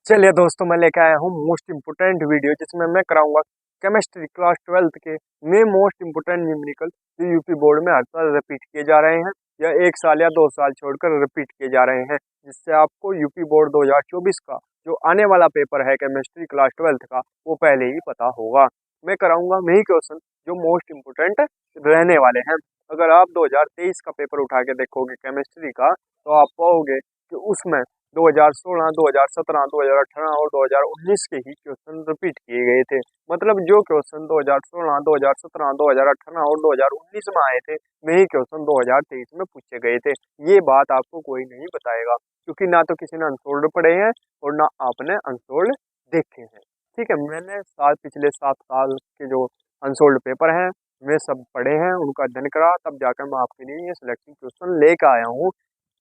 चलिए दोस्तों, मैं लेकर आया हूँ मोस्ट इम्पोर्टेंट वीडियो जिसमें मैं कराऊंगा केमिस्ट्री क्लास 12th के में मोस्ट इम्पोर्टेंट न्यूमेरिकल जो यूपी बोर्ड में हर साल रिपीट किए जा रहे हैं या 1 साल या 2 साल छोड़कर रिपीट किए जा रहे हैं, जिससे आपको यूपी बोर्ड 2024 का जो आने वाला पेपर है केमिस्ट्री क्लास 12th का वो पहले ही पता होगा। मैं कराऊंगा वही क्वेश्चन जो मोस्ट इम्पोर्टेंट रहने वाले हैं। अगर आप 2023 का पेपर उठा के देखोगे केमिस्ट्री का तो आप पाओगे कि उसमें 2016, 2017, 2018 और 2019 के ही क्वेश्चन रिपीट किए गए थे। मतलब जो क्वेश्चन 2016, 2017, 2018 और 2019 में आए थे वही क्वेश्चन 2023 में पूछे गए थे। ये बात आपको कोई नहीं बताएगा, क्योंकि ना तो किसी ने अनसोल्ड पढ़े हैं और ना आपने अनसोल्ड देखे हैं। ठीक है, मैंने पिछले 7 साल के जो अनसोल्ड पेपर हैं वे सब पढ़े हैं, उनका अध्ययन करा, तब जाकर मैं आपके लिए ये सिलेक्टिव क्वेश्चन लेकर आया हूँ,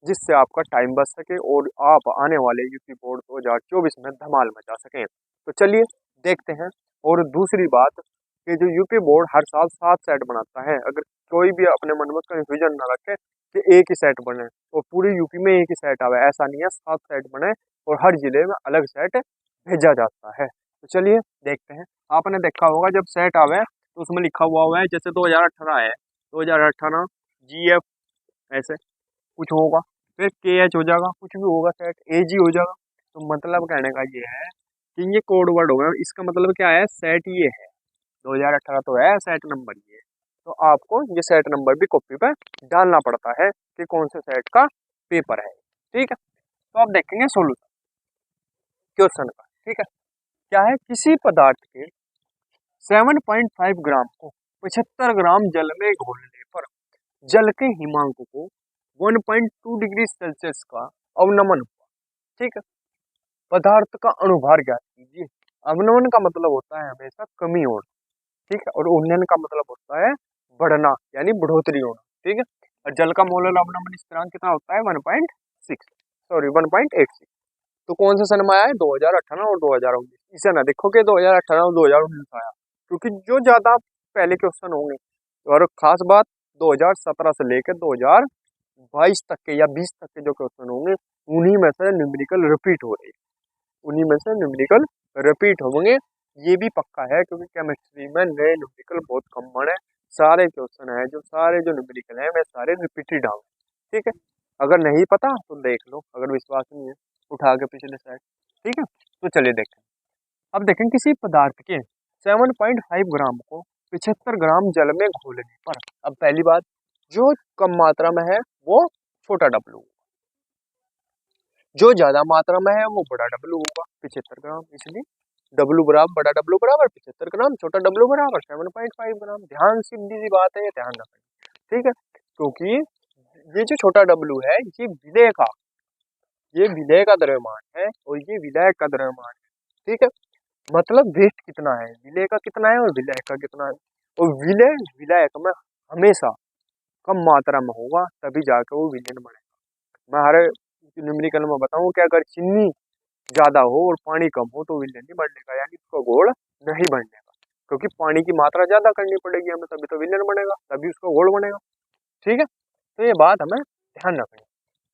जिससे आपका टाइम बच सके और आप आने वाले यूपी बोर्ड 2024 में धमाल मचा सकें। तो चलिए देखते हैं। और दूसरी बात कि जो यूपी बोर्ड हर साल 7 सेट बनाता है, अगर कोई भी अपने मन में कंफ्यूजन ना रखे कि एक ही सेट बने और पूरी यूपी में एक ही सेट आवे, ऐसा नहीं है। 7 सेट बने और हर जिले में अलग सेट भेजा जाता है। तो चलिए देखते हैं। आपने देखा होगा जब सेट आवे तो उसमें लिखा हुआ है, जैसे 2018 है, 2018 GF ऐसे कुछ होगा, फिर KH हो जाएगा, कुछ भी होगा, सेट AG हो जाएगा। तो मतलब कहने का ये है कि ये कोड वर्ड हो गया। इसका मतलब क्या है, सेट ये है 2018 तो है, सेट नंबर ये है। तो आपको ये सेट नंबर भी कॉपी पे डालना पड़ता है कि कौन से सेट का पेपर है। ठीक है, तो आप देखेंगे सोल्यूशन क्वेश्चन का। ठीक है, क्या है, किसी पदार्थ के 7.5 ग्राम को 75 ग्राम जल में घोलने पर जल के हिमांक को 1.2 डिग्री सेल्सियस का अवनमन हुआ। ठीक है, पदार्थ का अणुभार ज्ञात कीजिए। अवनमन का मतलब होता है हमेशा कमी होना। ठीक है, और उन्नयन का मतलब होता है बढ़ना, यानी बढ़ोतरी होना। ठीक है, और जल का मोलर अवनमन स्थिरांक कितना होता है, 1.86। तो कौन सा सन में आया है, 2018 और 2019। इसे ना देखो कि 2018 और 2019 आया, क्योंकि जो ज्यादा पहले क्वेश्चन होंगे, और खास बात 2017 से लेकर 2022 तक के या 20 तक के जो क्वेश्चन होंगे उन्हीं में से न्यूमेरिकल रिपीट हो रही है, उन्हीं में से न्यूमेरिकल रिपीट होंगे। ये भी पक्का है, क्योंकि केमिस्ट्री में नए न्यूमेरिकल बहुत कम बने। सारे क्वेश्चन है जो सारे जो न्यूमेरिकल है वे सारे रिपीटेड आए। ठीक है, अगर नहीं पता तो देख लो, अगर विश्वास नहीं है उठा के पिछले साइड। ठीक है, तो चलिए देखते हैं। अब देखें, किसी पदार्थ के 7.5 ग्राम को 75 ग्राम जल में घोलने पर, अब पहली बात, जो कम मात्रा में है वो छोटा डब्लू, जो ज्यादा मात्रा में है वो बड़ा डब्लू होगा 75 ग्राम। इसलिए डब्लू बराबर बड़ा डब्लू बराबर 75 ग्राम, छोटा डब्लू बराबर 7.5 ग्राम। ध्यान, सीधी सी बात है, ये ध्यान रखना। ठीक है, क्योंकि ये जो छोटा डब्लू है ये विलय का द्रव्यमान है और ये विलय का द्रव्यमान है। ठीक है, मतलब वेस्ट कितना है, विलय का कितना है और विलय का कितना है। और विलयक में हमेशा कम मात्रा में होगा, तभी जाकर वो विलयन बनेगा। मैं हर न्यूमेरिकल में बताऊं कि अगर चीनी ज्यादा हो और पानी कम हो तो विलयन नहीं बनने का, यानी उसका घोल नहीं बनने का, क्योंकि पानी की मात्रा ज्यादा करनी पड़ेगी हमें, तभी तो विलयन बनेगा, तभी उसका घोल बनेगा। ठीक है, तो ये बात हमें ध्यान रखनी है।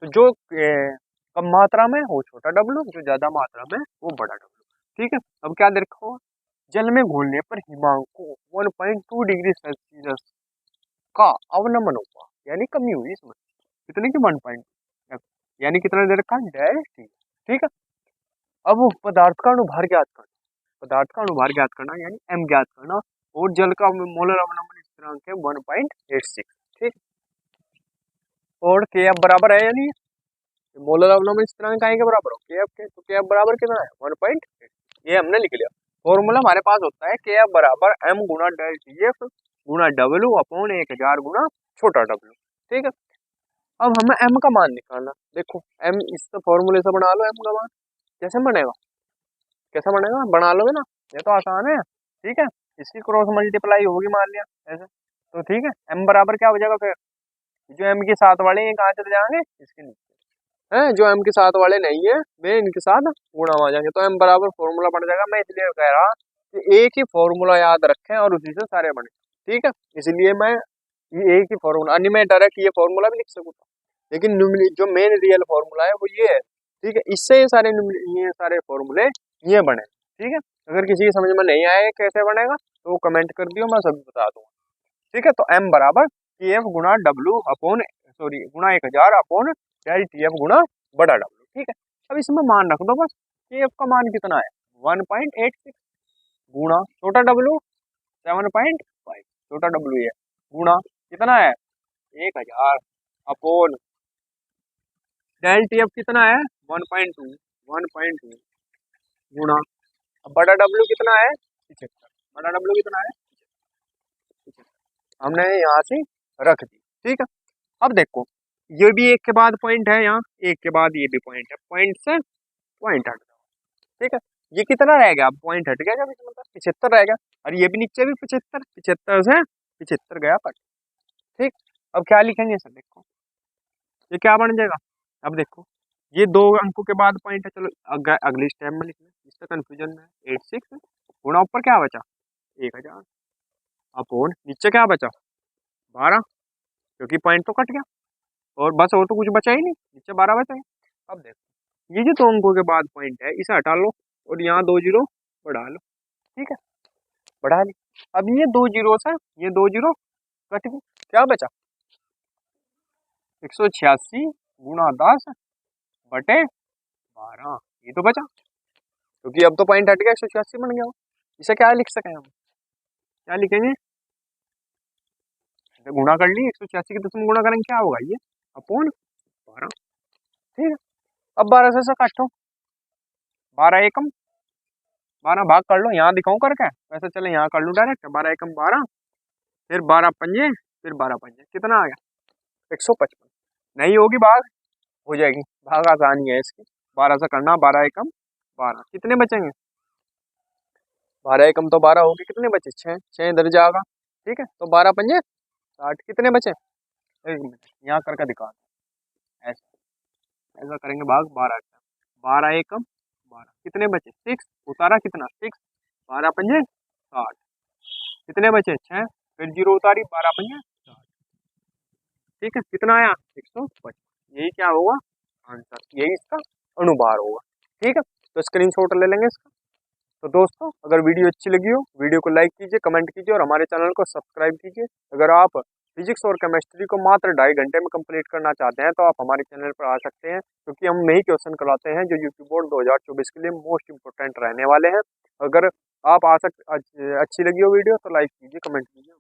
तो जो कम मात्रा में वो छोटा डब्लू, जो ज्यादा मात्रा में वो बड़ा डब्लू। ठीक है, अब क्या देखो, जल में घोलने पर हिमांक को 1.2 डिग्री सेल्सियस का अवनमन हुआ, यानी कमी हुई इसमें। कितने की, 1. यानी कितना दे रखा है, -T। ठीक है, अब पदार्थ का अणुभार ज्ञात करना, पदार्थ का अणुभार ज्ञात करना यानी M ज्ञात करना, और जल का मोलर अवनमन स्थिरांक है 1.86। ठीक, और KF बराबर है, यानी मोलर अवनमन स्थिरांक का के बराबर हो KF के, तो KF बराबर कितना है, 1.8। ये हमने लिख लिया। फॉर्मूला हमारे पास होता है KF बराबर M गुना ∆TF गुना W अपॉन 1000 गुना छोटा W। ठीक है, अब हमें M का मान निकालना। देखो M इस फॉर्मूले से बना लो, M का मान कैसे बनेगा, कैसा बनेगा, बना लोगे ना, ये तो आसान है। ठीक है, इसकी क्रॉस मल्टीप्लाई होगी मान लिया ऐसे, तो ठीक है, M बराबर क्या हो जाएगा फिर, जो M के साथ वाले ये कहाँ चले जाएंगे, इसके नीचे है, जो M के साथ वाले नहीं है वे इनके साथ गुणा हो जाएंगे, तो M बराबर फॉर्मूला बन जाएगा। मैं इसलिए कह रहा कि एक ही फॉर्मूला याद रखें और उसी से सारे बने। ठीक है, इसलिए मैं ये एक ही फॉर्मूला, अन्य में डायरेक्ट ये फॉर्मूला भी लिख सकूँ, लेकिन जो मेन रियल फॉर्मूला है वो ये है। ठीक है, इससे ये सारे फॉर्मूले ये बने। ठीक है, अगर किसी की समझ में नहीं आए कैसे बनेगा तो वो कमेंट कर दियो, मैं सब बता दूंगा। ठीक है, तो m बराबर के एफ गुणा डब्ल्यू अपॉन सॉरी गुणा 1000 अपॉन डेल टी एफ गुणा बड़ा डब्ल्यू। ठीक है, अब इसमें मान रख दो बस, के एफ का मान कितना है 1.86 गुणा छोटा डब्ल्यू 7.5 छोटा डब्ल्यू है गुणा कितना है 1000 अपॉन डेल टी एफ कितना है 1.2 गुणा अब बड़ा डब्ल्यू कितना है 75। बड़ा डब्ल्यू कितना है 75, हमने यहाँ से रख दी। ठीक है, अब देखो ये भी एक के बाद पॉइंट है, यहाँ एक के बाद ये भी पॉइंट है, पॉइंट से पॉइंट हट गया। ठीक है, ये कितना रह गया, अब पॉइंट हट गया, मतलब 75 रह गया, और ये भी नीचे भी 75, 75 से 75 गया कट। ठीक, अब क्या लिखेंगे सर, देखो ये क्या बन जाएगा। अब देखो ये 2 अंकों के बाद पॉइंट है, चलो अगली स्टेप में लिखना, इसका कंफ्यूजन में 86 गुणा ऊपर क्या बचा 1000 अपोन नीचे क्या बचा 12, क्योंकि पॉइंट तो कट गया और बस और तो कुछ बचा ही नहीं, नीचे 12 बचा। अब देखो ये जो 2 अंकों के बाद पॉइंट है इसे हटा लो और यहाँ 2 जीरो बढ़ा लो। ठीक है, बढ़ा ली, अब ये 2 जीरो से ये 2 जीरो कट गई, क्या बचा 186 गुणा 10 बटे 12, ये तो बचा, क्योंकि अब तो पॉइंट हट गया 186 बन गया। इसे क्या लिख सके हम, क्या लिखेंगे, गुणा कर ली 186 के 10 में गुणा करेंगे क्या होगा ये अपोन 12। ठीक है, अब 12 से काटो 12 एकम 12 भाग कर लो, यहाँ दिखाऊं करके, वैसे चले यहाँ कर लूँ डायरेक्ट, 12 एकम 12 फिर 12 पंजे फिर 12 पंजे कितना आ गया 155। नहीं होगी भाग, हो जाएगी भाग, आसानी है इसकी, 12 से करना 12 एकम 12 कितने बचेंगे 12 एकम तो 12 होगी, कितने बचे 6, 6 इधर जाएगा। ठीक है, तो 12 पंजे 60 कितने बचे, एक मिनट यहाँ करके दिखा, ऐसा ऐसा करेंगे भाग 12 का 12 एकम 12 कितने बचे 6, उतारा कितना 6, 12 पंजे 60 कितने बचे 6, फिर जीरो उतारी 12 पंजे 60। ठीक है, कितना आया 155, यही क्या होगा आंसर, यही इसका अनुभार होगा। ठीक है, तो स्क्रीनशॉट ले लेंगे इसका। तो दोस्तों अगर वीडियो अच्छी लगी हो वीडियो को लाइक कीजिए, कमेंट कीजिए और हमारे चैनल को सब्सक्राइब कीजिए। अगर आप फिजिक्स और केमिस्ट्री को मात्र 2.5 घंटे में कंप्लीट करना चाहते हैं तो आप हमारे चैनल पर आ सकते हैं, क्योंकि हम यही क्वेश्चन कराते हैं जो यूपी बोर्ड 2024 के लिए मोस्ट इंपोर्टेंट रहने वाले हैं। अगर आप अच्छी लगी हो वीडियो तो लाइक कीजिए, कमेंट कीजिए।